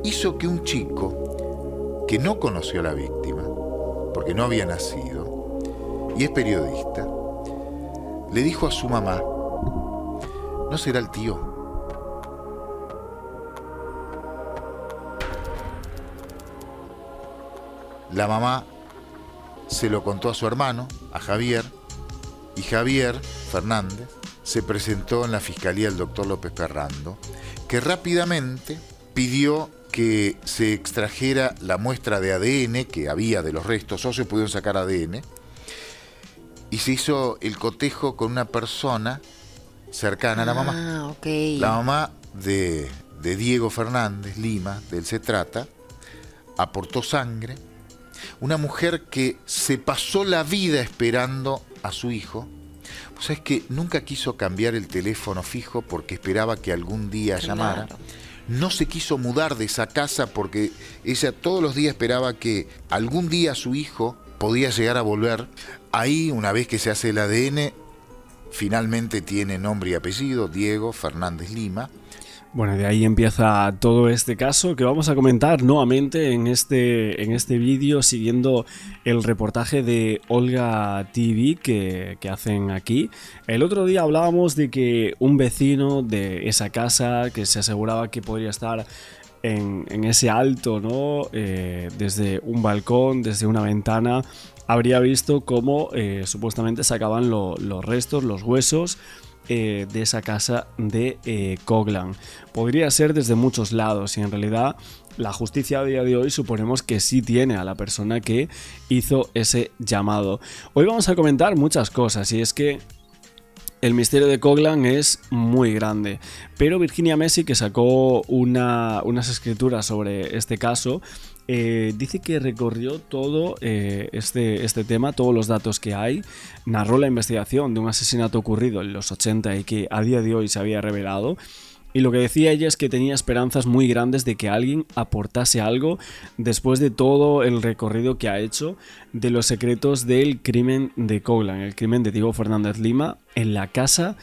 hizo que un chico que no conoció a la víctima, porque no había nacido, y es periodista, le dijo a su mamá: ¿no será el tío? La mamá se lo contó a su hermano, a Javier, y Javier Fernández se presentó en la fiscalía del doctor López Perrando, que rápidamente pidió que se extrajera la muestra de ADN que había de los restos, solo se pudieron sacar ADN, y se hizo el cotejo con una persona cercana a la mamá. Okay. La mamá de Diego Fernández Lima, de él se trata, aportó sangre. Una mujer que se pasó la vida esperando a su hijo. Pues es que nunca quiso cambiar el teléfono fijo porque esperaba que algún día llamara. No se quiso mudar de esa casa porque ella todos los días esperaba que algún día su hijo podía llegar a volver. Ahí, una vez que se hace el ADN, finalmente tiene nombre y apellido, Diego Fernández Lima. Bueno, de ahí empieza todo este caso que vamos a comentar nuevamente en este vídeo, siguiendo el reportaje de Olga TV que hacen aquí. El otro día hablábamos de que un vecino de esa casa que se aseguraba que podría estar en ese alto, ¿no? Desde un balcón, desde una ventana, habría visto cómo supuestamente sacaban los restos, los huesos de esa casa de Coglan. Podría ser desde muchos lados y en realidad la justicia a día de hoy suponemos que sí tiene a la persona que hizo ese llamado. Hoy vamos a comentar muchas cosas y es que el misterio de Coglan es muy grande, pero Virginia Messi, que sacó unas escrituras sobre este caso, dice que recorrió todo este tema, todos los datos que hay, narró la investigación de un asesinato ocurrido en los 80 y que a día de hoy se había revelado. Y lo que decía ella es que tenía esperanzas muy grandes de que alguien aportase algo después de todo el recorrido que ha hecho de los secretos del crimen de Coglan, el crimen de Diego Fernández Lima en la casa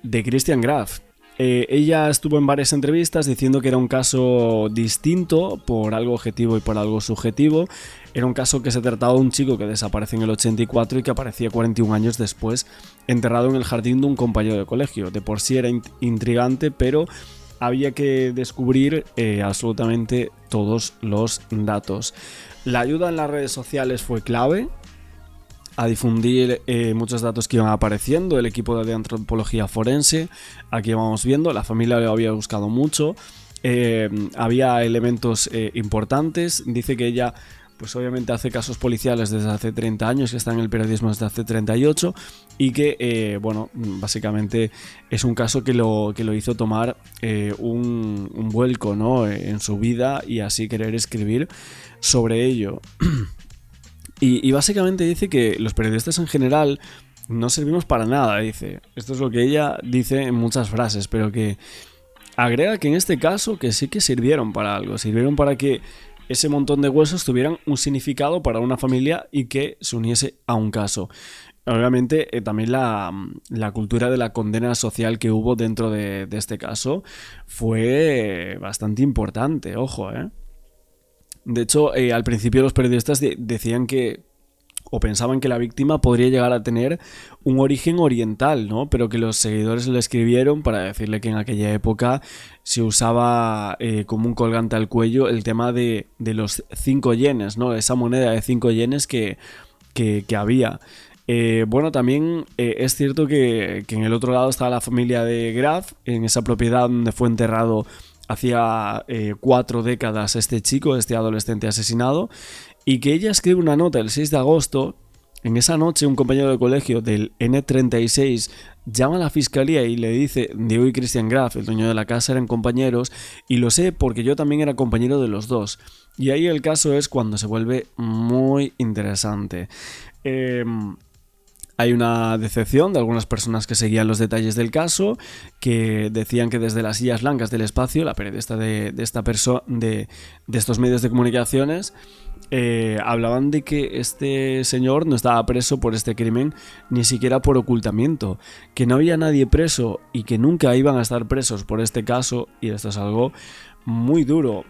de Christian Graf. Ella estuvo en varias entrevistas diciendo que era un caso distinto por algo objetivo y por algo subjetivo. Era un caso que se trataba de un chico que desaparece en el 84 y que aparecía 41 años después enterrado en el jardín de un compañero de colegio. De por sí era intrigante, pero había que descubrir absolutamente todos los datos. La ayuda en las redes sociales fue clave a difundir muchos datos que iban apareciendo. El equipo de antropología forense, aquí vamos viendo, la familia lo había buscado mucho, había elementos importantes. Dice que ella pues obviamente hace casos policiales desde hace 30 años, que está en el periodismo desde hace 38 y que, bueno, básicamente es un caso que lo hizo tomar un vuelco, ¿no?, en su vida y así querer escribir sobre ello. Y básicamente dice que los periodistas en general no servimos para nada, dice. Esto es lo que ella dice en muchas frases, pero que agrega que en este caso que sí que sirvieron para algo, sirvieron para que ese montón de huesos tuvieran un significado para una familia y que se uniese a un caso. Obviamente también la cultura de la condena social que hubo dentro de este caso fue bastante importante, ojo, De hecho, al principio los periodistas decían que, o pensaban que la víctima podría llegar a tener un origen oriental, ¿no? Pero que los seguidores le escribieron para decirle que en aquella época se usaba como un colgante al cuello el tema de los 5 yenes, ¿no? Esa moneda de 5 yenes que había. Bueno, también es cierto que en el otro lado estaba la familia de Graf, en esa propiedad donde fue enterrado hacía 4 décadas este chico, este adolescente asesinado, y que ella escribe una nota el 6 de agosto. En esa noche un compañero de colegio del N36 llama a la fiscalía y le dice: Diego y Christian Graf, el dueño de la casa, eran compañeros y lo sé porque yo también era compañero de los dos. Y ahí el caso es cuando se vuelve muy interesante. Hay una decepción de algunas personas que seguían los detalles del caso, que decían que desde las sillas blancas del espacio, la periodista de estos medios de comunicaciones, hablaban de que este señor no estaba preso por este crimen, ni siquiera por ocultamiento, que no había nadie preso y que nunca iban a estar presos por este caso, y esto es algo muy duro.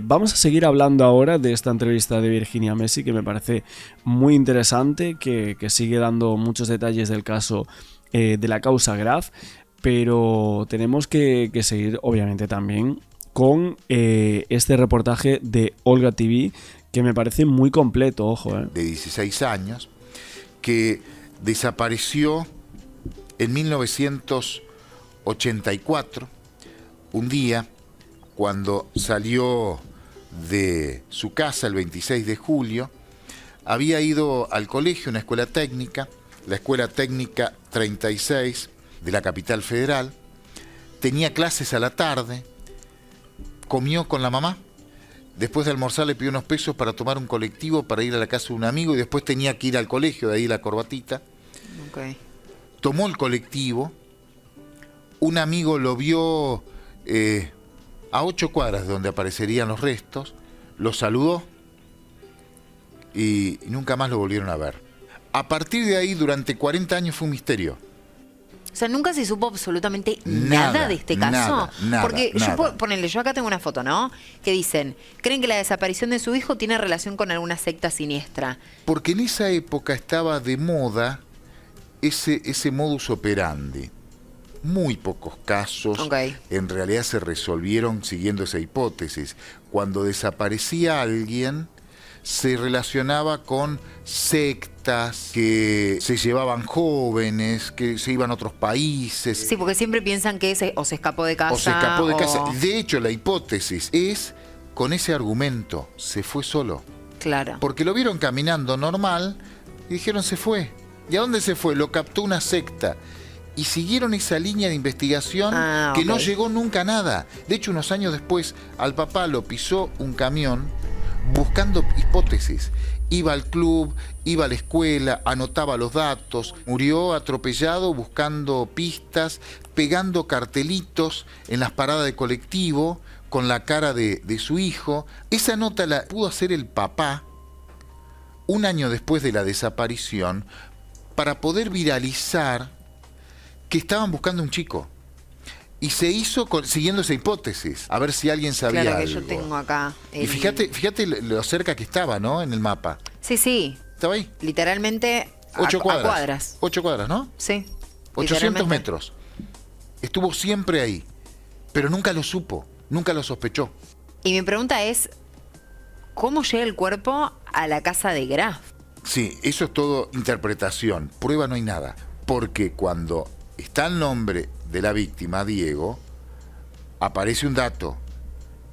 Vamos a seguir hablando ahora de esta entrevista de Virginia Messi, que me parece muy interesante, que sigue dando muchos detalles del caso, de la causa Graf, pero tenemos que seguir obviamente también con este reportaje de Olga TV, que me parece muy completo, ojo. De 16 años, que desapareció en 1984, un día cuando salió de su casa el 26 de julio, había ido al colegio, una escuela técnica, la Escuela Técnica 36 de la capital federal, tenía clases a la tarde, comió con la mamá, después de almorzar le pidió unos pesos para tomar un colectivo para ir a la casa de un amigo y después tenía que ir al colegio, de ahí la corbatita. Okay. Tomó el colectivo, un amigo lo vio a 8 cuadras de donde aparecerían los restos, lo saludó y nunca más lo volvieron a ver. A partir de ahí, durante 40 años fue un misterio. O sea, nunca se supo absolutamente nada de este caso. Nada, porque nada. yo acá tengo una foto, ¿no? Que dicen, creen que la desaparición de su hijo tiene relación con alguna secta siniestra. Porque en esa época estaba de moda ese modus operandi. Muy pocos casos en realidad se resolvieron siguiendo esa hipótesis. Cuando desaparecía alguien, se relacionaba con sectas que se llevaban jóvenes, que se iban a otros países. Sí, porque siempre piensan que se escapó de casa. O se escapó de casa. De hecho, la hipótesis es, con ese argumento, se fue solo. Claro. Porque lo vieron caminando normal y dijeron se fue. ¿Y a dónde se fue? Lo captó una secta. Y siguieron esa línea de investigación que no llegó nunca a nada. De hecho, unos años después, al papá lo pisó un camión buscando hipótesis. Iba al club, iba a la escuela, anotaba los datos, murió atropellado buscando pistas, pegando cartelitos en las paradas de colectivo con la cara de su hijo. Esa nota la pudo hacer el papá un año después de la desaparición para poder viralizar que estaban buscando un chico. Y se hizo siguiendo esa hipótesis, a ver si alguien sabía algo. Claro, que yo tengo acá. Y fíjate lo cerca que estaba, ¿no? En el mapa. Sí, sí. ¿Estaba ahí? Literalmente 8 cuadras. A cuadras. 8 cuadras, ¿no? Sí. 800 metros. Estuvo siempre ahí, pero nunca lo supo, nunca lo sospechó. Y mi pregunta es, ¿cómo llega el cuerpo a la casa de Graf? Sí, eso es todo interpretación. Prueba no hay nada. Porque cuando está el nombre de la víctima, Diego, aparece un dato.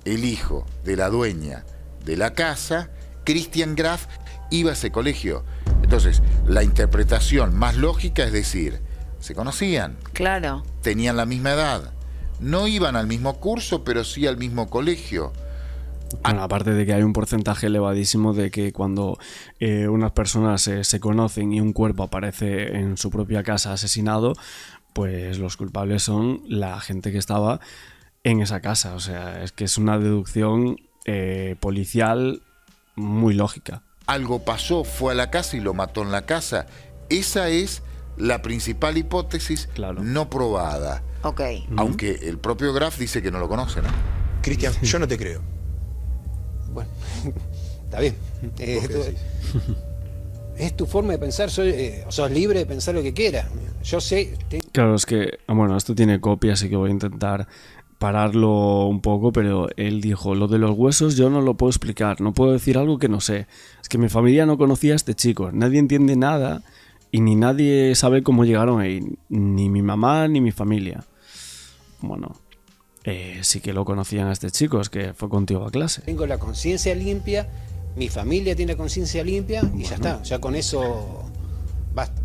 El hijo de la dueña de la casa, Christian Graf, iba a ese colegio. Entonces, la interpretación más lógica es decir, se conocían. Claro. Tenían la misma edad. No iban al mismo curso, pero sí al mismo colegio. Bueno, aparte de que hay un porcentaje elevadísimo de que cuando unas personas se conocen y un cuerpo aparece en su propia casa asesinado, pues los culpables son la gente que estaba en esa casa. O sea, es que es una deducción policial muy lógica. Algo pasó, fue a la casa y lo mató en la casa. Esa es la principal hipótesis no probada. Ok. Aunque el propio Graf dice que no lo conoce, ¿no? Cristian, yo no te creo. Bueno, está bien. Es tu forma de pensar, sos libre de pensar lo que quieras. Yo sé... Claro, es que, bueno, esto tiene copia, así que voy a intentar pararlo un poco, pero él dijo, lo de los huesos yo no lo puedo explicar, no puedo decir algo que no sé. Es que mi familia no conocía a este chico, nadie entiende nada y ni nadie sabe cómo llegaron ahí, ni mi mamá ni mi familia. Bueno... sí que lo conocían a este chico, es que fue contigo a clase. Tengo la conciencia limpia, mi familia tiene la conciencia limpia y ya está, ya con eso basta.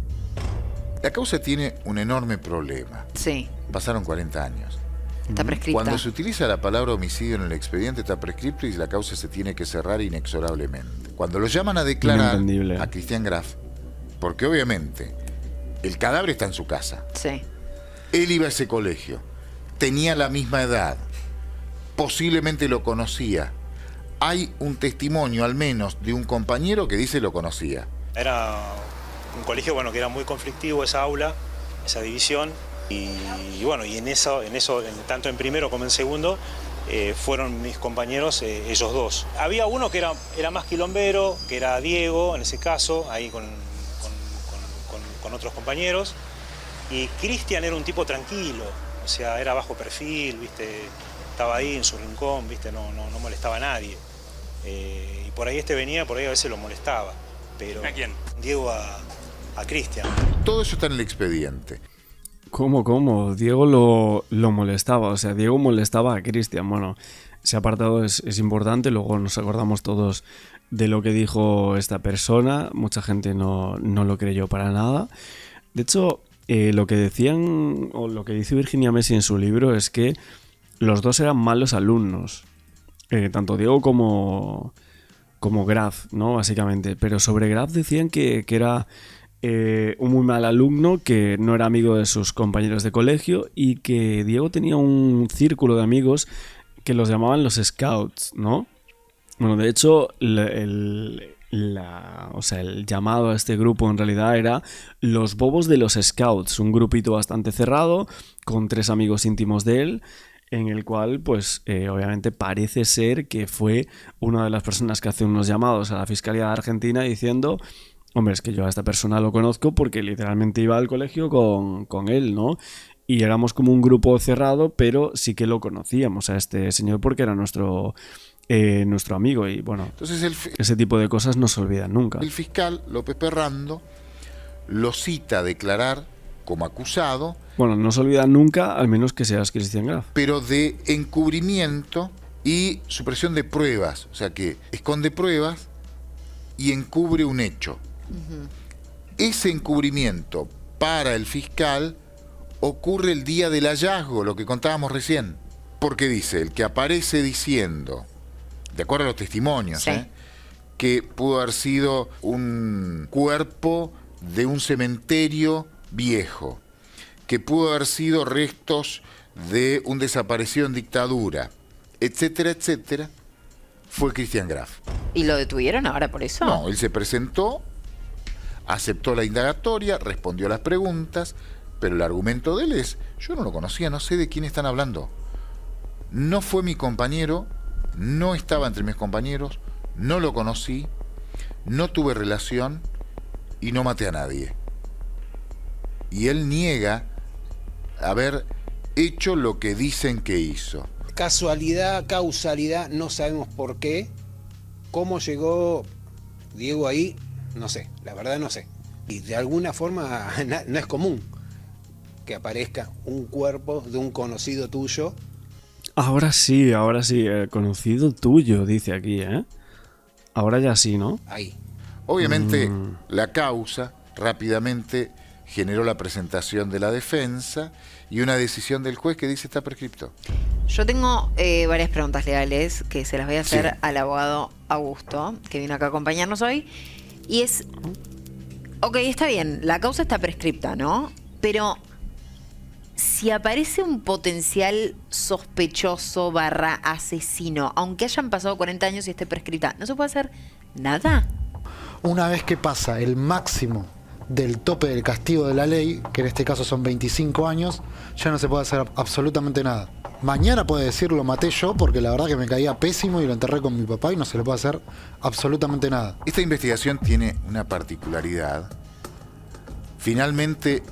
La causa tiene un enorme problema. Sí. Pasaron 40 años. Está prescrita. Cuando se utiliza la palabra homicidio en el expediente está prescripto y la causa se tiene que cerrar inexorablemente. Cuando lo llaman a declarar a Christian Graf, porque obviamente el cadáver está en su casa. Sí. Él iba a ese colegio. Tenía la misma edad, posiblemente lo conocía. hay un testimonio al menos de un compañero que dice lo conocía. Era un colegio, bueno, que era muy conflictivo, esa aula, esa división, y bueno, y en eso, tanto en primero como en segundo, fueron mis compañeros, ellos dos. Había uno que era más quilombero, que era Diego, en ese caso, ahí con otros compañeros, y Cristian era un tipo tranquilo, o sea, era bajo perfil, ¿viste? Estaba ahí en su rincón, ¿viste? No molestaba a nadie. Y por ahí venía, por ahí a veces lo molestaba. Pero ¿A quién? Diego a Cristian. Todo eso está en el expediente. ¿Cómo? Diego lo molestaba, o sea, Diego molestaba a Cristian. Bueno, ese apartado es importante, luego nos acordamos todos de lo que dijo esta persona, mucha gente no lo creyó para nada. De hecho, lo que decían, o lo que dice Virginia Messi en su libro, es que los dos eran malos alumnos, tanto Diego como Graf, ¿no? Básicamente. Pero sobre Graf decían que era un muy mal alumno, que no era amigo de sus compañeros de colegio, y que Diego tenía un círculo de amigos que los llamaban los Scouts, ¿no? Bueno, de hecho, el llamado a este grupo en realidad era los Bobos de los Scouts, un grupito bastante cerrado, con 3 amigos íntimos de él, en el cual, pues, obviamente parece ser que fue una de las personas que hace unos llamados a la Fiscalía de Argentina diciendo: hombre, es que yo a esta persona lo conozco porque literalmente iba al colegio con él, ¿no? Y éramos como un grupo cerrado, pero sí que lo conocíamos a este señor porque era nuestro amigo. Y bueno, Entonces ese tipo de cosas no se olvidan nunca. el fiscal López Perrando lo cita a declarar como acusado, Bueno, no se olvidan nunca, al menos que seas Cristian Graf. pero de encubrimiento y supresión de pruebas. O sea que esconde pruebas y encubre un hecho. Ese encubrimiento para el fiscal ocurre el día del hallazgo, lo que contábamos recién. Porque dice, el que aparece diciendo, de acuerdo a los testimonios, Sí. que pudo haber sido un cuerpo de un cementerio viejo, que pudo haber sido restos de un desaparecido en dictadura, etcétera, etcétera, fue Cristian Graf. ¿Y lo detuvieron ahora por eso? No, él se presentó, aceptó la indagatoria, respondió a las preguntas, pero el argumento de él es: yo no lo conocía, no sé de quién están hablando. No fue mi compañero, no estaba entre mis compañeros, no lo conocí, no tuve relación y no maté a nadie. Y él niega haber hecho lo que dicen que hizo. Casualidad, causalidad, no sabemos por qué. ¿Cómo llegó Diego ahí? No sé, la verdad no sé. Y de alguna forma no es común que aparezca un cuerpo de un conocido tuyo. Ahora sí, conocido tuyo, dice aquí, ¿eh? Ahora ya sí, ¿no? Ahí. Obviamente la causa rápidamente generó la presentación de la defensa y una decisión del juez que dice está prescripto. Yo tengo varias preguntas legales que se las voy a hacer Sí. al abogado Augusto, que vino acá a acompañarnos hoy. Y es, ok, está bien, la causa está prescripta, ¿no? Pero si aparece un potencial sospechoso / asesino, aunque hayan pasado 40 años y esté prescripta, ¿no se puede hacer nada? Una vez que pasa el máximo del tope del castigo de la ley, que en este caso son 25 años, ya no se puede hacer absolutamente nada. Mañana puede decir lo maté yo porque la verdad que me caía pésimo y lo enterré con mi papá y no se le puede hacer absolutamente nada. Esta investigación tiene una particularidad. Finalmente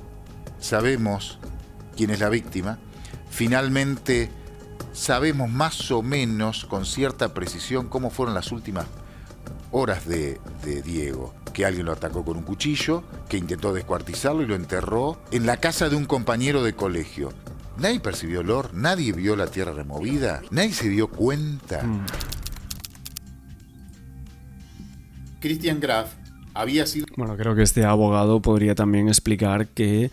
sabemos quién es la víctima. Finalmente sabemos más o menos con cierta precisión cómo fueron las últimas horas de Diego. Que alguien lo atacó con un cuchillo, que intentó descuartizarlo y lo enterró en la casa de un compañero de colegio. Nadie percibió olor, nadie vio la tierra removida, nadie se dio cuenta. Cristian Graf había sido... Bueno, creo que este abogado podría también explicar que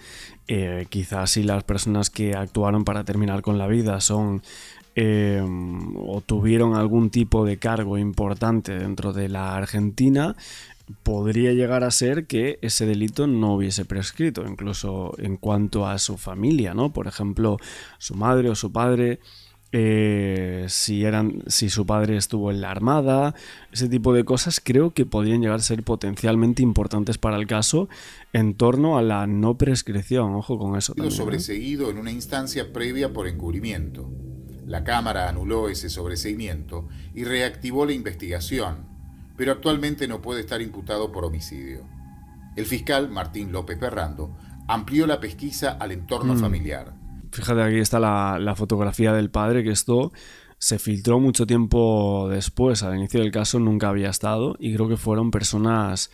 quizás si las personas que actuaron para terminar con la vida son o tuvieron algún tipo de cargo importante dentro de la Argentina, podría llegar a ser que ese delito no hubiese prescrito, incluso en cuanto a su familia, ¿no? Por ejemplo, su madre o su padre si su padre estuvo en la Armada, ese tipo de cosas creo que podrían llegar a ser potencialmente importantes para el caso en torno a la no prescripción. Ojo con eso también, sobreseído en una instancia previa por encubrimiento. La Cámara anuló ese sobreseimiento y reactivó la investigación, pero actualmente no puede estar imputado por homicidio. El fiscal Martín López Ferrando amplió la pesquisa al entorno familiar. Fíjate, aquí está la fotografía del padre, que esto se filtró mucho tiempo después. Al inicio del caso nunca había estado y creo que fueron personas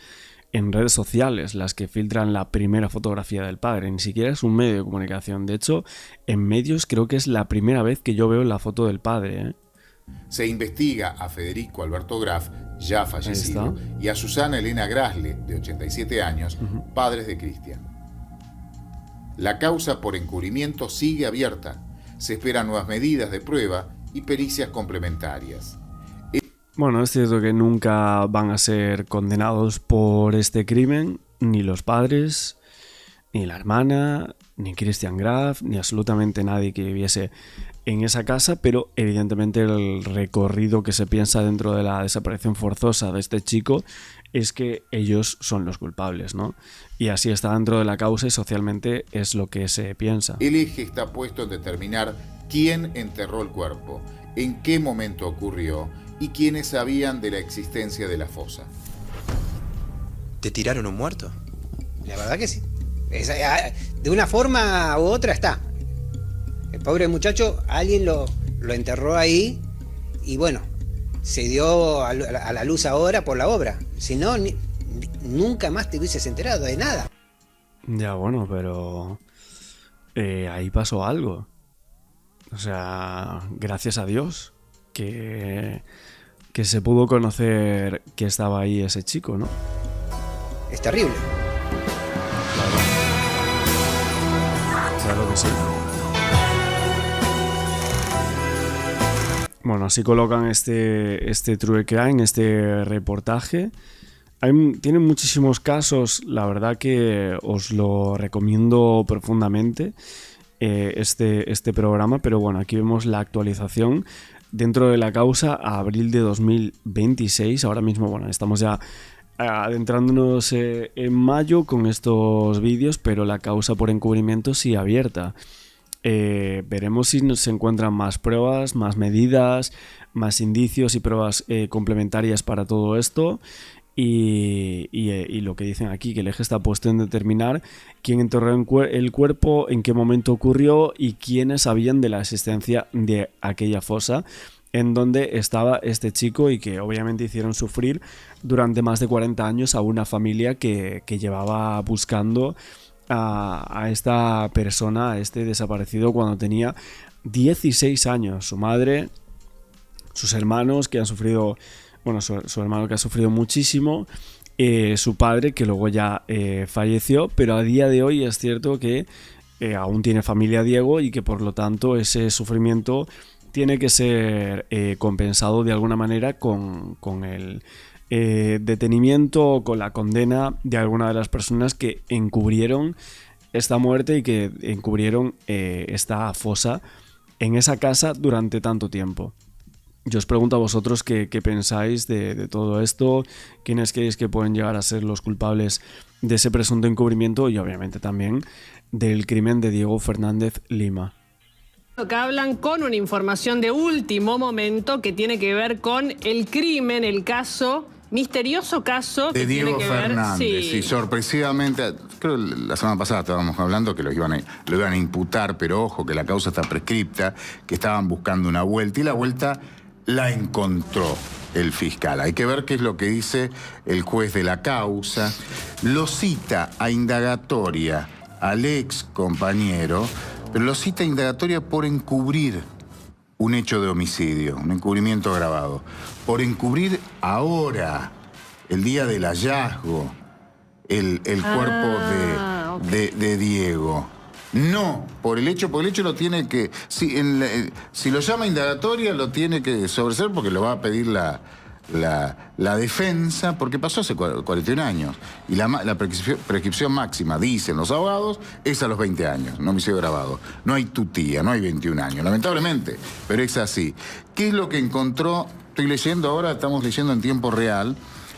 en redes sociales las que filtran la primera fotografía del padre. Ni siquiera es un medio de comunicación. De hecho, en medios creo que es la primera vez que yo veo la foto del padre, ¿eh? Se investiga a Federico Alberto Graf, ya fallecido, y a Susana Elena Grasle, de 87 años, padres de Cristian. La causa por encubrimiento sigue abierta. Se esperan nuevas medidas de prueba y pericias complementarias. Bueno, es cierto que nunca van a ser condenados por este crimen, ni los padres, ni la hermana, ni Christian Graf, ni absolutamente nadie que viviese en esa casa, pero evidentemente el recorrido que se piensa dentro de la desaparición forzosa de este chico es que ellos son los culpables, ¿no? Y así está dentro de la causa y socialmente es lo que se piensa. El eje está puesto en determinar quién enterró el cuerpo, en qué momento ocurrió y quiénes sabían de la existencia de la fosa. ¿Te tiraron un muerto? La verdad que sí. De una forma u otra está. El pobre muchacho, alguien lo enterró ahí y bueno, se dio a la luz ahora por la obra. Si no, nunca más te hubieses enterado de nada. Ya, bueno, pero ahí pasó algo. O sea, gracias a Dios que se pudo conocer que estaba ahí ese chico, ¿no? Es terrible. Claro que sí. Bueno, así colocan este True Crime, este reportaje. Tienen muchísimos casos, la verdad que os lo recomiendo profundamente, este programa, pero bueno, aquí vemos la actualización dentro de la causa a abril de 2026. Ahora mismo, bueno, estamos ya adentrándonos en mayo con estos vídeos, pero la causa por encubrimiento sigue abierta. Veremos si se encuentran más pruebas, más medidas, más indicios y pruebas complementarias para todo esto. Y lo que dicen aquí, que el eje está puesto en determinar quién enterró el cuerpo, en qué momento ocurrió y quiénes sabían de la existencia de aquella fosa en donde estaba este chico y que obviamente hicieron sufrir durante más de 40 años a una familia que llevaba buscando a esta persona, a este desaparecido, cuando tenía 16 años. Su madre, sus hermanos que han sufrido, bueno, su hermano que ha sufrido muchísimo, su padre que luego ya falleció, pero a día de hoy es cierto que aún tiene familia Diego y que por lo tanto ese sufrimiento tiene que ser compensado de alguna manera con el detenimiento, con la condena de alguna de las personas que encubrieron esta muerte y que encubrieron esta fosa en esa casa durante tanto tiempo. Yo os pregunto a vosotros qué pensáis de todo esto, quiénes creéis que pueden llegar a ser los culpables de ese presunto encubrimiento y obviamente también del crimen de Diego Fernández Lima. Que hablan con una información de último momento que tiene que ver con el crimen, el caso, misterioso caso de que Diego tiene que Fernández. ver, sí. Y sorpresivamente, creo que la semana pasada estábamos hablando que lo iban a imputar, pero ojo, que la causa está prescripta, que estaban buscando una vuelta y la vuelta la encontró el fiscal. Hay que ver qué es lo que dice el juez de la causa. Lo cita a indagatoria al ex compañero, pero lo cita a indagatoria por encubrir un hecho de homicidio, un encubrimiento agravado. Por encubrir ahora, el día del hallazgo, el cuerpo de Diego. No, porque el hecho lo tiene que... Si lo llama indagatoria, lo tiene que sobreseer porque lo va a pedir la la defensa, porque pasó hace 41 años, y la prescripción máxima, dicen los abogados, es a los 20 años, no homicidio grabado. No hay tutía, no hay 21 años, lamentablemente, pero es así. ¿Qué es lo que encontró? Estoy leyendo ahora, estamos leyendo en tiempo real,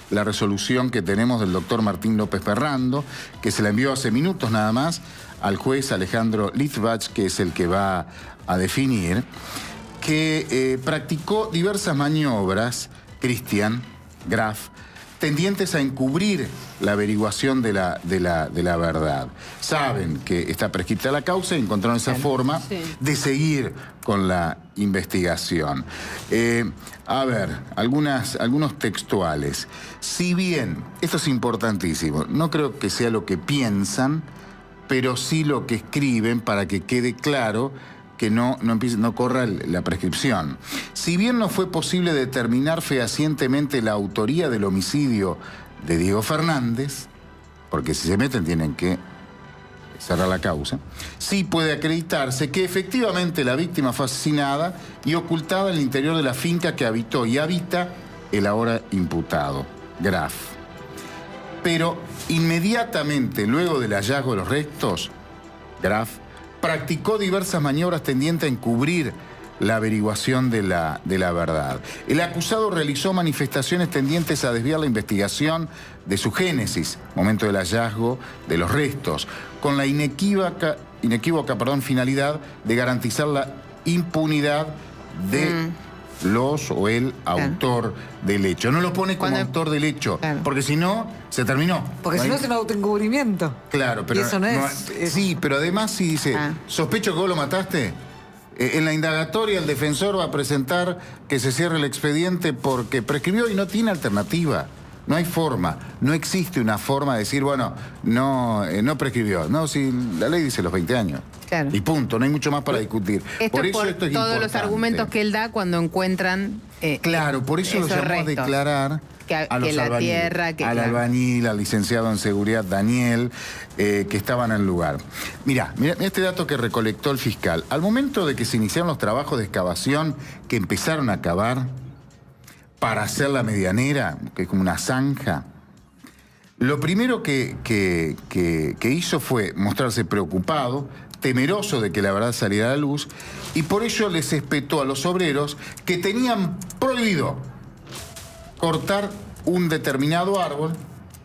la resolución que tenemos del doctor Martín López Ferrando, que se la envió hace minutos nada más al juez Alejandro Litvak, que es el que va a definir, que practicó diversas maniobras, Cristian Graf, tendientes a encubrir la averiguación de la verdad. Saben que está prescripta la causa y encontraron esa forma de seguir con la investigación. A ver, algunos textuales. Si bien, esto es importantísimo, no creo que sea lo que piensan, pero sí lo que escriben para que quede claro que no corra la prescripción. Si bien no fue posible determinar fehacientemente la autoría del homicidio de Diego Fernández, porque si se meten tienen que cerrar la causa, sí puede acreditarse que efectivamente la víctima fue asesinada y ocultada en el interior de la finca que habitó y habita el ahora imputado, Graf. Pero inmediatamente luego del hallazgo de los restos, Graf practicó diversas maniobras tendientes a encubrir la averiguación de la verdad. El acusado realizó manifestaciones tendientes a desviar la investigación de su génesis, momento del hallazgo de los restos, con la inequívoca finalidad de garantizar la impunidad de los o el autor del hecho. No lo pone como autor del hecho, porque si no, se terminó. Porque si no es un autoencubrimiento. Claro, pero y eso no es. Sí, pero además si dice, sospecho que vos lo mataste, en la indagatoria el defensor va a presentar que se cierre el expediente porque prescribió y no tiene alternativa. No hay forma, no existe una forma de decir, bueno, no prescribió. No, si la ley dice los 20 años. Claro. Y punto, no hay mucho más para discutir. Por eso esto es todos los argumentos que él da cuando encuentran claro, por eso lo llamó a declarar a los albañiles, al albañil, al licenciado en seguridad Daniel, que estaban en el lugar. Mira este dato que recolectó el fiscal. Al momento de que se iniciaron los trabajos de excavación que empezaron a cavar para hacer la medianera, que es como una zanja, lo primero que hizo fue mostrarse preocupado, temeroso de que la verdad saliera a la luz, y por ello les espetó a los obreros que tenían prohibido cortar un determinado árbol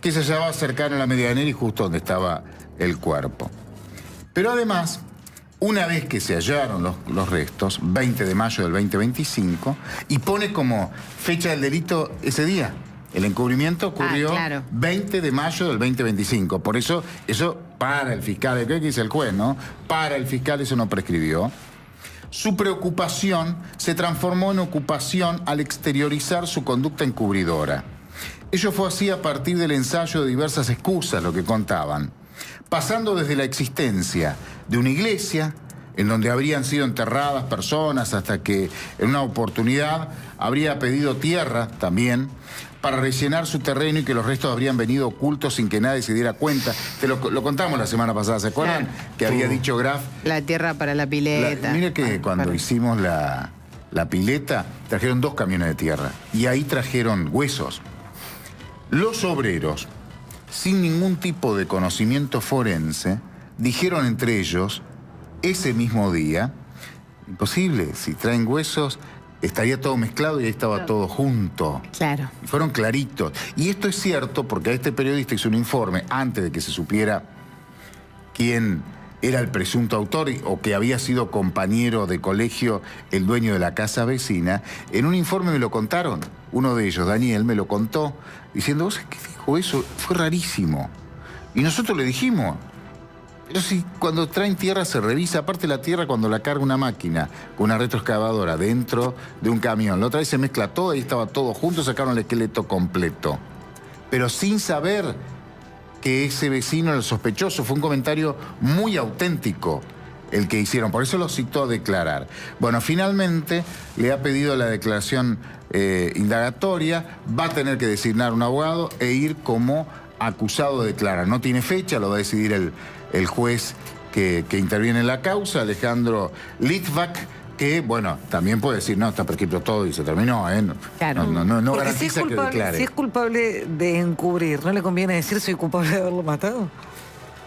que se hallaba cercano a la medianera y justo donde estaba el cuerpo. Pero además, una vez que se hallaron los restos, 20 de mayo del 2025, y pone como fecha del delito ese día. El encubrimiento ocurrió 20 de mayo del 2025. Por eso para el fiscal, ¿qué dice el juez, no? Para el fiscal eso no prescribió. Su preocupación se transformó en ocupación al exteriorizar su conducta encubridora. Ello fue así a partir del ensayo de diversas excusas, lo que contaban, pasando desde la existencia de una iglesia en donde habrían sido enterradas personas hasta que en una oportunidad habría pedido tierra también para rellenar su terreno y que los restos habrían venido ocultos sin que nadie se diera cuenta. Te lo contamos la semana pasada, ¿se acuerdan? Que había dicho Graf. La tierra para la pileta. Mire que cuando hicimos la pileta, trajeron 2 camiones de tierra y ahí trajeron huesos. Los obreros, sin ningún tipo de conocimiento forense, dijeron entre ellos, ese mismo día, imposible, si traen huesos, estaría todo mezclado y ahí estaba todo junto. Claro. Y fueron claritos. Y esto es cierto porque este periodista hizo un informe antes de que se supiera quién era el presunto autor o que había sido compañero de colegio el dueño de la casa vecina. En un informe me lo contaron. Uno de ellos, Daniel, me lo contó diciendo, ¿vos qué dijo eso? Fue rarísimo. Y nosotros le dijimos, pero si cuando traen tierra se revisa, aparte la tierra cuando la carga una máquina con una retroexcavadora dentro de un camión, la otra vez se mezcla todo y estaba todo junto, sacaron el esqueleto completo. Pero sin saber que ese vecino era el sospechoso. Fue un comentario muy auténtico el que hicieron, por eso lo citó a declarar. Bueno, finalmente le ha pedido la declaración indagatoria, va a tener que designar un abogado e ir como acusado de declarar. No tiene fecha, lo va a decidir el juez que interviene en la causa, Alejandro Litvak, que, bueno, también puede decir, no, está prescrito todo y se terminó, ¿eh? Claro. No Porque si es, garantiza que declare. si es culpable de encubrir, ¿no le conviene decir soy culpable de haberlo matado?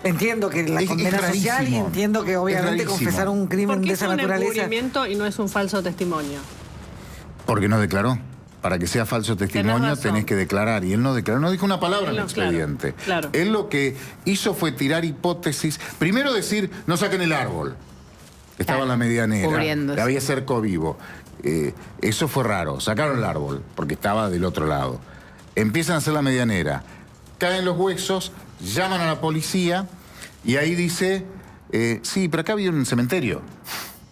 Entiendo que la condena social y entiendo que obviamente confesar un crimen de esa naturaleza. Es un encubrimiento y no es un falso testimonio. Porque no declaró. Para que sea falso testimonio tenés que declarar. Y él no declaró, no dijo una palabra en el expediente. Claro. Él lo que hizo fue tirar hipótesis. Primero decir, no saquen el árbol. Estaba en la medianera. Cubriéndose. Había cerco vivo. Eso fue raro. Sacaron el árbol, porque estaba del otro lado. Empiezan a hacer la medianera. Caen los huesos, llaman a la policía y ahí dice, sí, pero acá había un cementerio.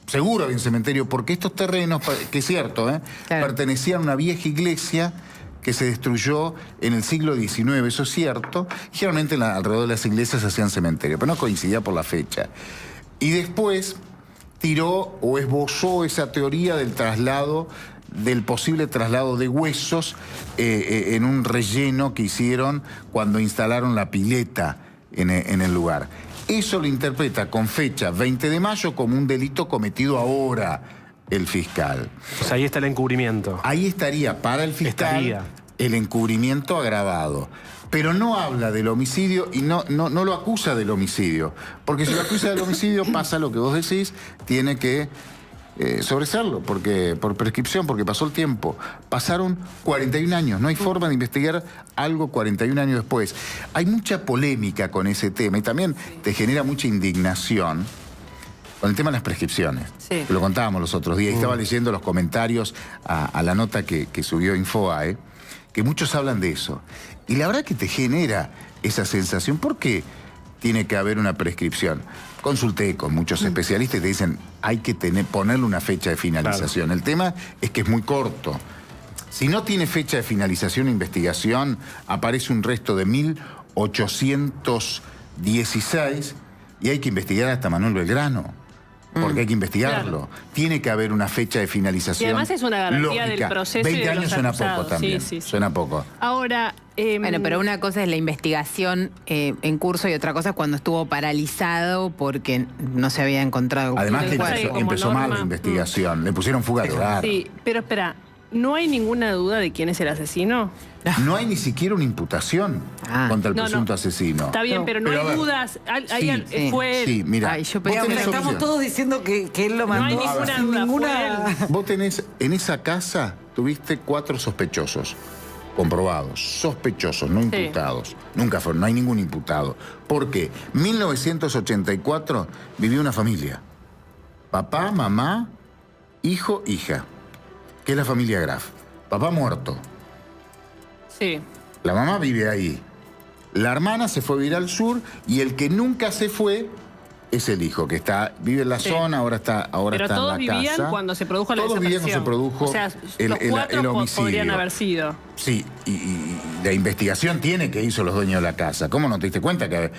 Seguro había un cementerio, porque estos terrenos, que es cierto, pertenecían a una vieja iglesia que se destruyó en el siglo XIX, eso es cierto. Generalmente alrededor de las iglesias se hacían cementerios, pero no coincidía por la fecha. Y después tiró o esbozó esa teoría del traslado, del posible traslado de huesos en un relleno que hicieron cuando instalaron la pileta en el lugar. Eso lo interpreta con fecha 20 de mayo como un delito cometido ahora el fiscal. O sea, ahí está el encubrimiento. Ahí estaría para el fiscal el encubrimiento agravado. Pero no habla del homicidio y no lo acusa del homicidio. Porque si lo acusa del homicidio pasa lo que vos decís, tiene que sobreseerlo, porque por prescripción, porque pasó el tiempo. Pasaron 41 años, no hay forma de investigar algo 41 años después. Hay mucha polémica con ese tema y también te genera mucha indignación con el tema de las prescripciones. Sí. Que lo contábamos los otros días. Estaba leyendo los comentarios a la nota que subió Infobae, que muchos hablan de eso. Y la verdad que te genera esa sensación. ¿Por qué tiene que haber una prescripción? Consulté con muchos especialistas y te dicen, hay que ponerle una fecha de finalización. Claro. El tema es que es muy corto. Si no tiene fecha de finalización de investigación, aparece un resto de 1816 y hay que investigar hasta Manuel Belgrano. Porque hay que investigarlo. Claro. Tiene que haber una fecha de finalización. Y además es una garantía lógica. Del proceso 20 y de años los suena acusados. poco también. Sí. Suena poco. Ahora... Bueno, pero una cosa es la investigación en curso y otra cosa es cuando estuvo paralizado porque no se había encontrado. Además que empezó mal la investigación. Le pusieron fuga de hogar. Sí, pero espera, ¿no hay ninguna duda de quién es el asesino? No hay ni siquiera una imputación contra el presunto asesino. Está bien, pero no hay dudas. Fue él. Sí, mira. Estamos todos diciendo que él lo mandó. No hay ninguna duda. Vos tenés, en esa casa, tuviste 4 sospechosos. Comprobados, sospechosos, no imputados. Nunca fueron, no hay ningún imputado. ¿Por qué? 1984 vivió una familia. Papá, mamá, hijo, hija. Que es la familia Graf. Papá muerto. Sí. La mamá vive ahí. La hermana se fue a vivir al sur y el que nunca se fue es el hijo, que vive en la zona, ahora está en la casa. Pero todos vivían cuando se produjo la desaparición. Todos vivían cuando se produjo el homicidio. Podrían haber sido. Sí, y la investigación tiene que hizo los dueños de la casa. ¿Cómo no te diste cuenta que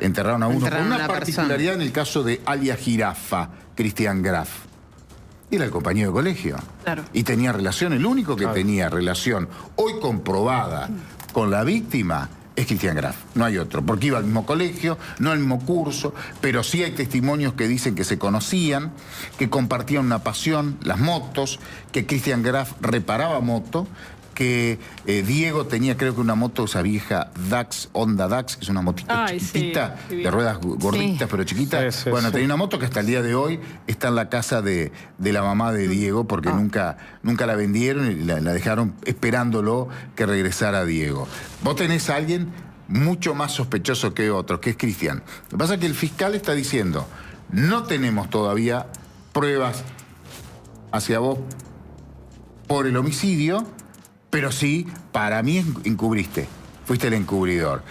enterraron a uno? Con una particularidad en el caso de alias Jirafa, Cristian Graf. Era el compañero de colegio. Claro. Y tenía relación, el único que tenía relación hoy comprobada con la víctima es Cristian Graf, no hay otro, porque iba al mismo colegio, no al mismo curso, pero sí hay testimonios que dicen que se conocían, que compartían una pasión, las motos, que Cristian Graf reparaba moto, que Diego tenía creo que una moto, esa vieja Dax, Honda Dax, que es una motita chiquitita, de ruedas gorditas pero chiquitas. Bueno, tenía una moto que hasta el día de hoy está en la casa de la mamá de Diego, porque nunca la vendieron y la dejaron esperándolo que regresara Diego. Vos tenés a alguien mucho más sospechoso que otros, que es Cristian. Lo que pasa es que el fiscal está diciendo, no tenemos todavía pruebas hacia vos por el homicidio, pero sí, para mí encubriste, fuiste el encubridor.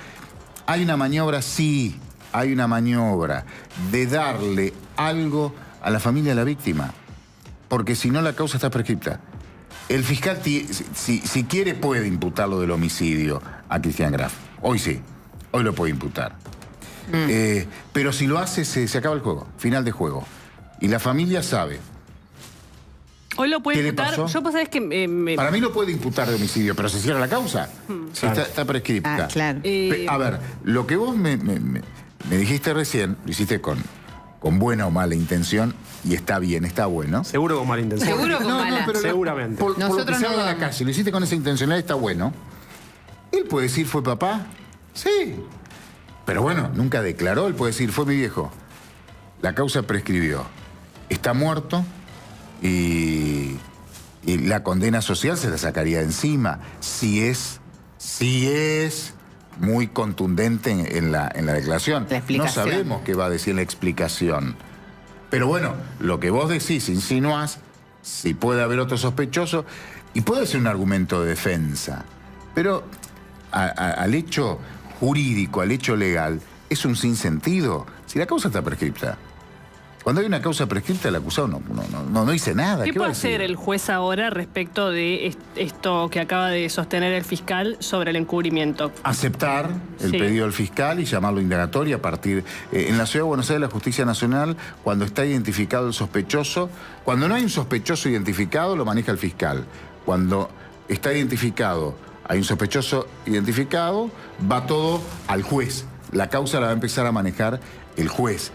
Hay una maniobra, sí, hay una maniobra de darle algo a la familia de la víctima, porque si no la causa está prescripta. El fiscal, si quiere, puede imputarlo del homicidio a Cristian Graf. Hoy sí, hoy lo puede imputar. Pero si lo hace, se acaba el juego, final de juego. Y la familia sabe. Hoy lo puede imputar. Yo pues, es que para mí lo puede imputar de homicidio, pero se cierra la causa. Sí, está prescripta. Claro. A ver, lo que vos me dijiste recién, lo hiciste con con buena o mala intención, y está bien, está bueno. Seguro con mala intención. Seguro con mala. pero seguramente. Por lo que Nosotros se no habla en la dudamos. calle, lo hiciste con esa intencionalidad, está bueno. Él puede decir, ¿fue papá? Sí. Pero bueno, nunca declaró, él puede decir, fue mi viejo. La causa prescribió. Está muerto y la condena social se la sacaría de encima. Si es muy contundente en la declaración. La explicación. No sabemos qué va a decir la explicación. Pero bueno, lo que vos decís, insinuás, si puede haber otro sospechoso, y puede ser un argumento de defensa. Pero al hecho jurídico, al hecho legal, es un sinsentido. Si la causa está prescripta. Cuando hay una causa prescripta, el acusado no dice nada. ¿Qué va a puede decir? hacer el juez ahora respecto de esto que acaba de sostener el fiscal sobre el encubrimiento? Aceptar el Sí. pedido del fiscal y llamarlo indagatorio a partir... en la Ciudad de Buenos Aires, la Justicia Nacional, cuando está identificado el sospechoso, cuando no hay un sospechoso identificado, lo maneja el fiscal. Cuando está identificado, hay un sospechoso identificado, va todo al juez. La causa la va a empezar a manejar el juez,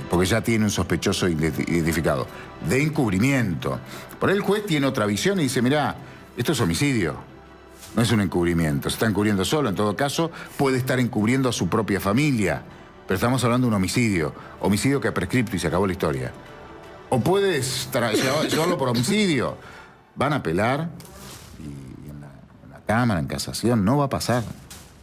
porque ya tiene un sospechoso identificado. De encubrimiento. Por ahí el juez tiene otra visión y dice, mirá, esto es homicidio. No es un encubrimiento, se está encubriendo solo. En todo caso, puede estar encubriendo a su propia familia. Pero estamos hablando de un homicidio. Homicidio que ha prescripto y se acabó la historia. O puedes llevarlo por homicidio. Van a apelar y en la Cámara, en casación, no va a pasar.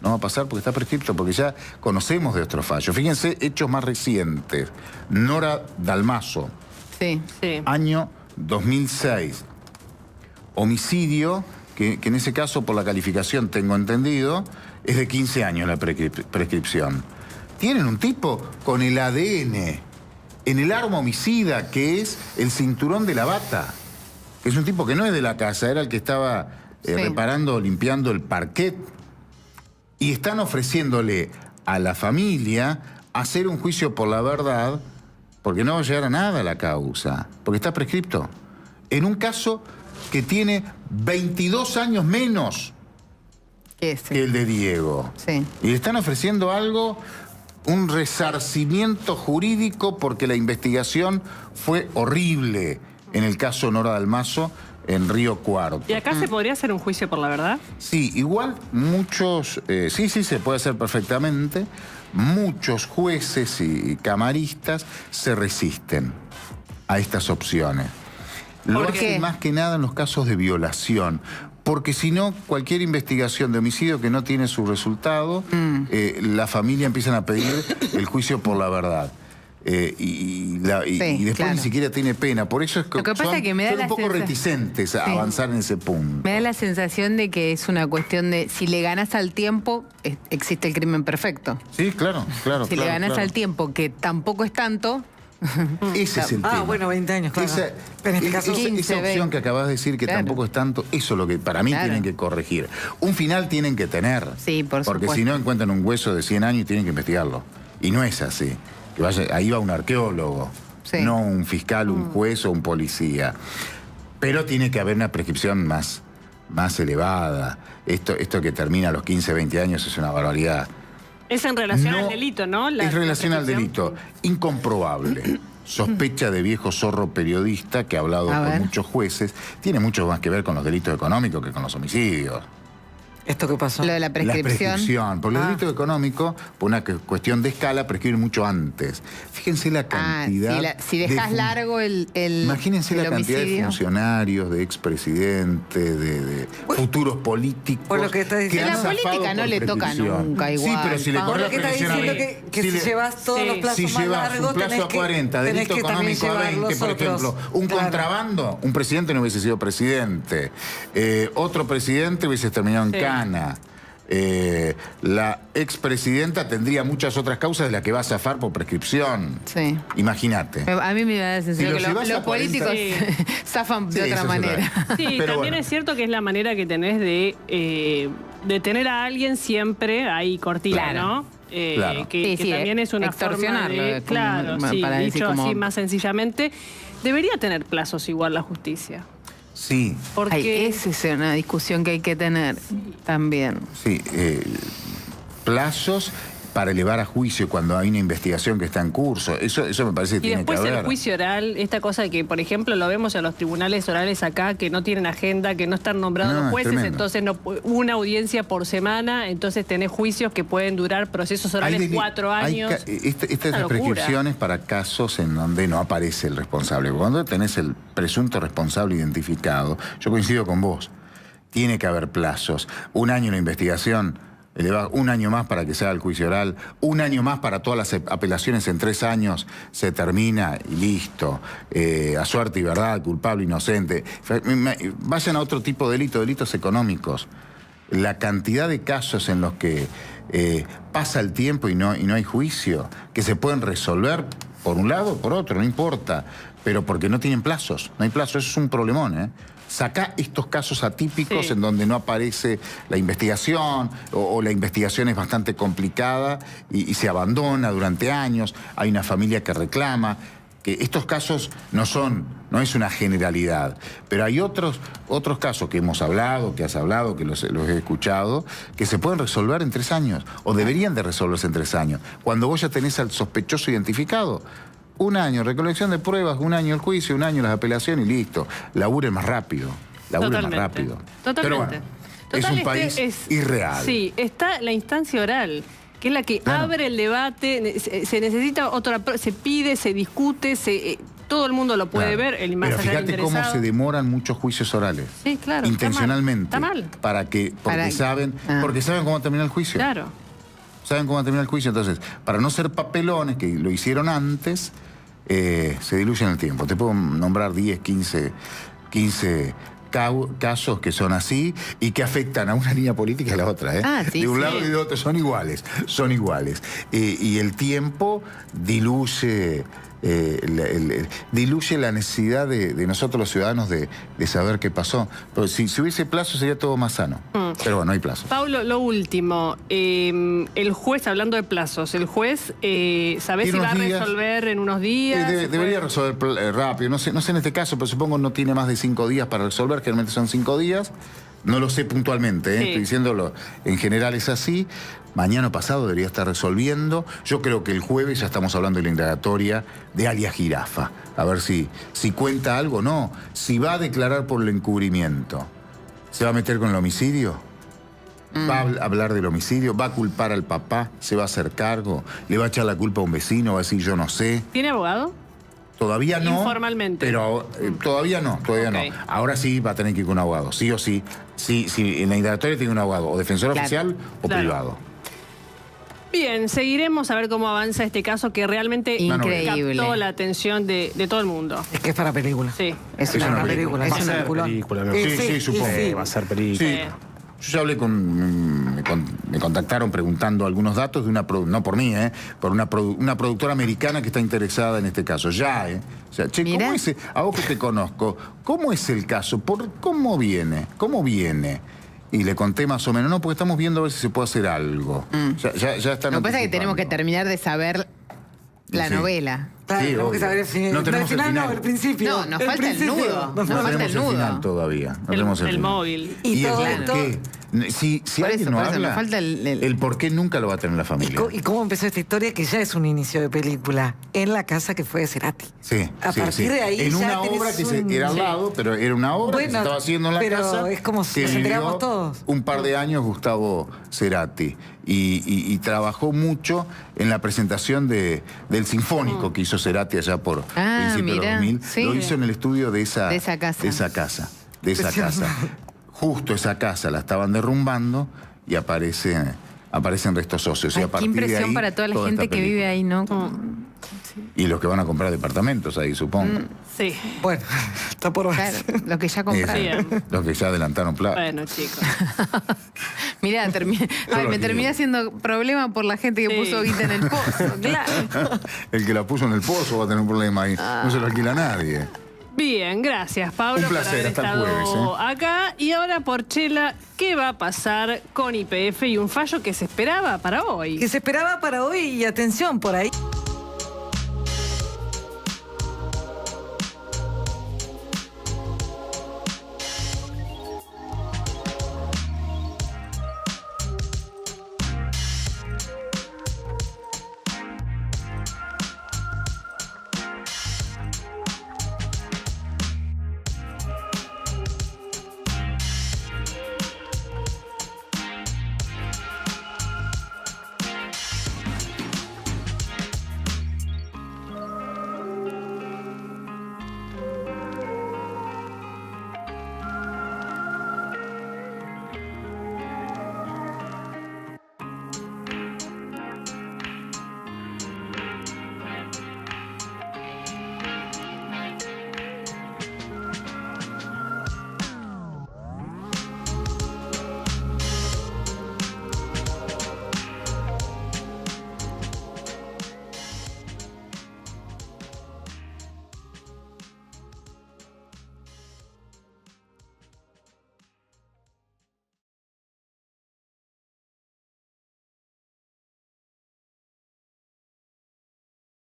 No va a pasar porque está prescripto, porque ya conocemos de otros fallos. Fíjense, hechos más recientes. Nora Dalmaso, Sí. año 2006. Homicidio, que en ese caso, por la calificación tengo entendido, es de 15 años la prescripción. Tienen un tipo con el ADN en el arma homicida, que es el cinturón de la bata. Es un tipo que no es de la casa, era el que estaba reparando, limpiando el parquet. Y están ofreciéndole a la familia hacer un juicio por la verdad, porque no va a llegar a nada la causa, porque está prescripto. En un caso que tiene 22 años menos que el de Diego. Sí. Y le están ofreciendo algo, un resarcimiento jurídico, porque la investigación fue horrible en el caso Nora Dalmaso en Río Cuarto. ¿Y acá se podría hacer un juicio por la verdad? Sí, igual muchos, sí, se puede hacer perfectamente. Muchos jueces y camaristas se resisten a estas opciones. Lo ¿Por hacen qué? más que nada en los casos de violación. Porque si no, cualquier investigación de homicidio que no tiene su resultado, la familia empiezan a pedir el juicio por la verdad. Y después claro. ni siquiera tiene pena. Por eso es que, Lo que pasa es que me da son la un poco sensación- reticentes a Sí. avanzar en ese punto. Me da la sensación de que es una cuestión de si le ganas al tiempo, existe el crimen perfecto. Sí, claro. Si le ganas al tiempo, que tampoco es tanto. Ese es el tema. bueno, 20 años, claro. Pero en este caso, 15, esa opción 20. que acabas de decir que Claro. tampoco es tanto, eso es lo que para mí Claro. tienen que corregir. Un final tienen que tener. Sí, por Porque supuesto. si no encuentran un hueso de 100 años y tienen que investigarlo. Y no es así. Ahí va un arqueólogo, Sí. no un fiscal, un juez o un policía. Pero tiene que haber una prescripción más elevada. Esto que termina a los 15, 20 años es una barbaridad. Es en relación No, al delito, ¿no? La- es relación la al prescripción. delito. Incomprobable. Sospecha de viejo zorro periodista que ha hablado A con ver. muchos jueces. Tiene mucho más que ver con los delitos económicos que con los homicidios. ¿esto qué pasó? Lo de la prescripción. La prescripción. Por los delitos económicos, por una cuestión de escala, prescriben mucho antes. Fíjense la cantidad. Si dejas de largo el Imagínense el la cantidad de homicidio. funcionarios, de expresidentes, de futuros políticos. Por lo que está diciendo. han La política zafado no por le toca prescripción. nunca Sí, igual, pero si le Pablo. corre Lo la que está prescripción diciendo que si le- llevas todos los plazos si más llevas largos, un plazo tenés a 40, tenés delito que también económico a llevar 20, los por otros. ejemplo, un Claro. contrabando, un presidente no hubiese sido presidente, otro presidente hubiese terminado en Sí. cana. La expresidenta tendría muchas otras causas de las que va a zafar por prescripción. Sí. Imagínate. A mí me da la sensación Si lo que llevas los a 40. políticos zafan Sí, de otra eso es manera. verdad. Sí, Pero también bueno. es cierto que es la manera que tenés de tener a alguien siempre ahí cortita, Claro. ¿no? Claro. Que Sí, también es una forma extorsionarlo, de... como- Claro, sí, para decir dicho como- así más sencillamente. Debería tener plazos igual la justicia. Sí, Porque... Ay, esa es una discusión que hay que tener también. sí. Plazos para elevar a juicio cuando hay una investigación que está en curso. Eso me parece que y tiene que haber. después el juicio oral, esta cosa de que, por ejemplo, lo vemos en los tribunales orales acá, que no tienen agenda, que no están nombrados los jueces, entonces una audiencia por semana, entonces tenés juicios que pueden durar procesos orales 4 años. Estas prescripciones para casos en donde no aparece el responsable. Cuando tenés el presunto responsable identificado, yo coincido con vos, tiene que haber plazos. 1 año la investigación, eleva 1 año más para que se haga el juicio oral, 1 año más para todas las apelaciones, en 3 años se termina y listo. A suerte y verdad, culpable, inocente. Vayan a otro tipo de delitos económicos. La cantidad de casos en los que pasa el tiempo y no hay juicio, que se pueden resolver por un lado o por otro, no importa, pero porque no tienen plazos. No hay plazos, eso es un problemón, ¿eh? Sacá estos casos atípicos en donde no aparece la investigación o la investigación es bastante complicada y se abandona durante años, hay una familia que reclama. Que estos casos no es una generalidad, pero hay otros casos que hemos hablado, que has hablado, que los he escuchado, que se pueden resolver en 3 años, o deberían de resolverse en 3 años. Cuando vos ya tenés al sospechoso identificado, 1 año, recolección de pruebas, 1 año el juicio, 1 año las apelaciones y listo. Laburen más rápido, laburen más rápido. Totalmente. Pero bueno, es un país irreal. Sí, está la instancia oral, que es la que abre el debate, se necesita se pide, se discute, todo el mundo lo puede ver, el más Pero allá fíjate cómo se demoran muchos juicios orales. Sí, claro. Intencionalmente. Está mal. Porque saben cómo termina el juicio. Claro. Saben cómo termina el juicio. Entonces, para no ser papelones, que lo hicieron antes, se diluyen el tiempo. Te puedo nombrar 10, 15 casos que son así y que afectan a una línea política y a la otra, ¿eh? Sí, de un lado y de otro son iguales. Y el tiempo diluye la necesidad de nosotros los ciudadanos de saber qué pasó. Pero si hubiese plazo sería todo más sano. Pero bueno, no hay plazo. Paulo, lo último, el juez, hablando de plazos, el juez, ¿sabés si va a resolver en unos días? Debería resolver rápido, no sé en este caso, pero supongo no tiene más de 5 días para resolver, generalmente son 5 días. No lo sé puntualmente, estoy diciéndolo, en general es así. Mañana pasado debería estar resolviendo. Yo creo que el jueves ya estamos hablando de la indagatoria de alias Jirafa. A ver si cuenta algo o no. Si va a declarar por el encubrimiento, ¿se va a meter con el homicidio? ¿Va a hablar del homicidio? ¿Va a culpar al papá? ¿Se va a hacer cargo? ¿Le va a echar la culpa a un vecino? ¿Va a decir yo no sé? ¿Tiene abogado? Todavía no. Informalmente. Pero todavía no. Ahora sí va a tener que ir con un abogado, sí o sí. Sí, en la indagatoria tiene un abogado, o defensor oficial o privado. Bien, seguiremos a ver cómo avanza este caso que realmente captó la atención de todo el mundo. Es que es para película. Sí. Es una película. Va a ser película. Sí, supongo. Va a ser película. Sí. Yo ya hablé me contactaron preguntando algunos datos de no por mí, por una productora americana que está interesada en este caso. O sea, che, ¿cómo es? A vos que te conozco, ¿cómo es el caso? ¿Cómo viene? Y le conté más o menos, porque estamos viendo a ver si se puede hacer algo. Ya están. Lo que pasa es que tenemos que terminar de saber la novela. Claro, tenemos que saber si no tenemos el final. No, el principio. No, nos falta el nudo. No tenemos el final todavía. No tenemos el móvil. ¿Y el por qué? Si alguien no habla, nos falta el por qué nunca lo va a tener la familia. ¿Y cómo empezó esta historia? Que ya es un inicio de película. En la casa que fue de Cerati. Sí. A partir de ahí. En una obra que era al lado, pero era una obra que se estaba haciendo en la casa. Es como si nos enteramos todos. Un par de años Gustavo Cerati. Y trabajó mucho en la presentación del Sinfónico que hizo Cerati allá por principios de los 2000. Lo hizo en el estudio de esa casa. Justo esa casa la estaban derrumbando y aparecen restos óseos. Ay, qué impresión para toda la gente que vive ahí, ¿no? Y los que van a comprar departamentos ahí, supongo. Sí. Bueno, está por ver. Claro, los que ya compraron. Los que ya adelantaron plata. Bueno, chicos. Mirá, me terminé haciendo problema por la gente que puso guita en el pozo, claro. El que la puso en el pozo va a tener un problema ahí. No se lo alquila a nadie. Bien, gracias, Pablo, un placer, por haber hasta el estado jueves, acá. Y ahora, Porchela, ¿qué va a pasar con YPF y un fallo que se esperaba para hoy? Que se esperaba para hoy y atención, por ahí.